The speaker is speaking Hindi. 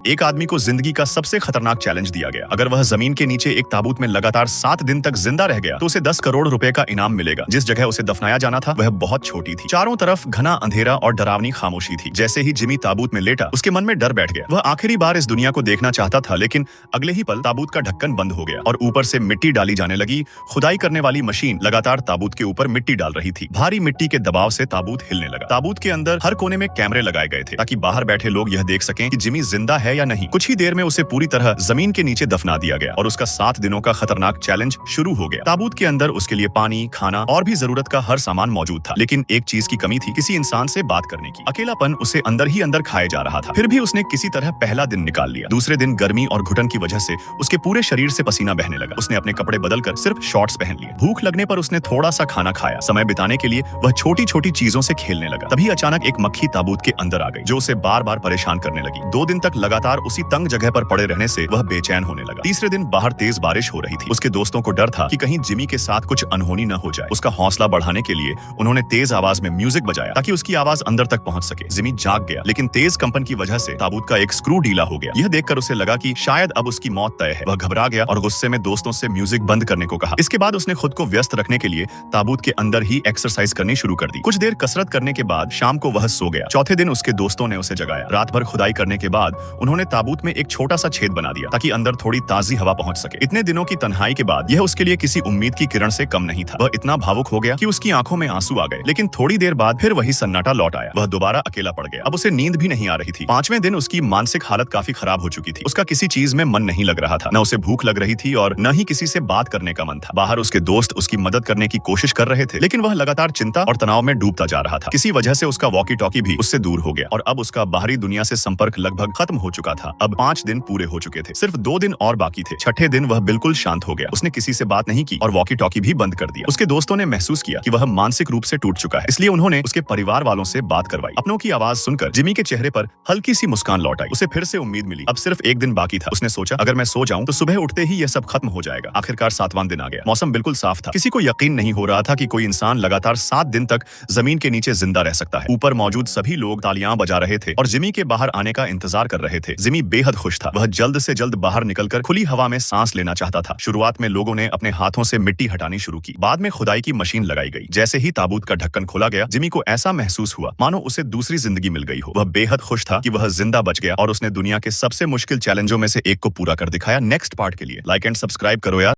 एक आदमी को जिंदगी का सबसे खतरनाक चैलेंज दिया गया। अगर वह जमीन के नीचे एक ताबूत में लगातार 7 दिन तक जिंदा रह गया तो उसे 10 करोड़ रुपए का इनाम मिलेगा। जिस जगह उसे दफनाया जाना था वह बहुत छोटी थी। चारों तरफ घना अंधेरा और डरावनी खामोशी थी। जैसे ही जिमी ताबूत में लेटा उसके मन में डर बैठ गया। वह आखिरी बार इस दुनिया को देखना चाहता था, लेकिन अगले ही पल ताबूत का ढक्कन बंद हो गया और ऊपर से मिट्टी डाली जाने लगी। खुदाई करने वाली मशीन लगातार ताबूत के ऊपर मिट्टी डाल रही थी। भारी मिट्टी के दबाव से ताबूत हिलने लगा। ताबूत के अंदर हर कोने में कैमरे लगाए गए थे ताकि बाहर बैठे लोग यह देख सकें कि जिमी जिंदा है या नहीं। कुछ ही देर में उसे पूरी तरह जमीन के नीचे दफना दिया गया और उसका 7 दिनों का खतरनाक चैलेंज शुरू हो गया। ताबूत के अंदर उसके लिए पानी, खाना और भी जरूरत का हर सामान मौजूद था, लेकिन एक चीज की कमी थी, किसी इंसान से बात करने की। अकेलापन उसे अंदर ही अंदर खाए जा रहा था। फिर भी उसने किसी तरह पहला दिन निकाल लिया। दूसरे दिन गर्मी और घुटन की वजह से उसके पूरे शरीर से पसीना बहने लगा। उसने अपने कपड़े बदलकर सिर्फ शॉर्ट्स पहन लिए। भूख लगने पर उसने थोड़ा सा खाना खाया। समय बिताने के लिए वह छोटी छोटी चीजों से खेलने लगा। तभी अचानक एक मक्खी ताबूत के अंदर आ गई जो उसे बार बार परेशान करने लगी। 2 दिन तक लगातार उसी तंग जगह पर पड़े रहने से वह बेचैन होने लगा। तीसरे दिन बाहर तेज बारिश हो रही थी। उसके दोस्तों को डर था कि कहीं जिमी के साथ कुछ अनहोनी न हो जाए। उसका हौसला बढ़ाने के लिए उन्होंने तेज आवाज में म्यूजिक बजाया ताकि उसकी आवाज अंदर तक पहुंच सके। जिमी जाग गया, लेकिन तेज कंपन की वजह से ताबूत का एक स्क्रू ढीला हो गया। यह देखकर उसे लगा कि शायद अब उसकी मौत तय है। वह घबरा गया और गुस्से में दोस्तों से म्यूजिक बंद करने को कहा। इसके बाद उसने खुद को व्यस्त रखने के लिए ताबूत के अंदर ही एक्सरसाइज करनी शुरू कर दी। कुछ देर कसरत करने के बाद शाम को वह सो गया। चौथे दिन उसके दोस्तों ने उसे जगाया। रात भर खुदाई करने के बाद उन्होंने ताबूत में एक छोटा सा छेद बना दिया ताकि अंदर थोड़ी ताजी हवा पहुंच सके। इतने दिनों की तन्हाई के बाद यह उसके लिए किसी उम्मीद की किरण से कम नहीं था। वह इतना भावुक हो गया कि उसकी आंखों में आंसू आ गए, लेकिन थोड़ी देर बाद फिर वही सन्नाटा लौट आया। वह दोबारा अकेला पड़ गया। अब उसे नींद भी नहीं आ रही थी। 5वें दिन उसकी मानसिक हालत काफी खराब हो चुकी थी। उसका किसी चीज में मन नहीं लग रहा था। न उसे भूख लग रही थी और न ही किसी से बात करने का मन था। बाहर उसके दोस्त उसकी मदद करने की कोशिश कर रहे थे, लेकिन वह लगातार चिंता और तनाव में डूबता जा रहा था। किसी वजह से उसका वॉकी टॉकी भी उससे दूर हो गया और अब उसका बाहरी दुनिया से संपर्क लगभग खत्म हो चुका था। अब 5 दिन पूरे हो चुके थे। सिर्फ 2 दिन और बाकी थे। छठे दिन वह बिल्कुल शांत हो गया। उसने किसी से बात नहीं की और वॉकी टॉकी भी बंद कर दिया। उसके दोस्तों ने महसूस किया कि वह मानसिक रूप से टूट चुका है, इसलिए उन्होंने उसके परिवार वालों से बात करवाई। अपनों की आवाज सुनकर जिमी के चेहरे पर हल्की सी मुस्कान लौट आई। उसे फिर से उम्मीद मिली। अब सिर्फ 1 दिन बाकी था। उसने सोचा, अगर मैं सो जाऊं तो सुबह उठते ही यह सब खत्म हो जाएगा। आखिरकार 7वां दिन आ गया। मौसम बिल्कुल साफ था। किसी को यकीन नहीं हो रहा था कि कोई इंसान लगातार 7 दिन तक जमीन के नीचे जिंदा रह सकता है। ऊपर मौजूद सभी लोग तालियां बजा रहे थे और जिमी के बाहर आने का इंतजार कर रहे थे। जिमी बेहद खुश था। वह जल्द से जल्द बाहर निकलकर खुली हवा में सांस लेना चाहता था। शुरुआत में लोगों ने अपने हाथों से मिट्टी हटानी शुरू की। बाद में खुदाई की मशीन लगाई गई। जैसे ही ताबूत का ढक्कन खोला गया, जिमी को ऐसा महसूस हुआ मानो उसे दूसरी जिंदगी मिल गई हो। वह बेहद खुश था कि वह जिंदा बच गया और उसने दुनिया के सबसे मुश्किल चैलेंजों में से एक को पूरा कर दिखाया। नेक्स्ट पार्ट के लिए लाइक एंड सब्सक्राइब करो यार।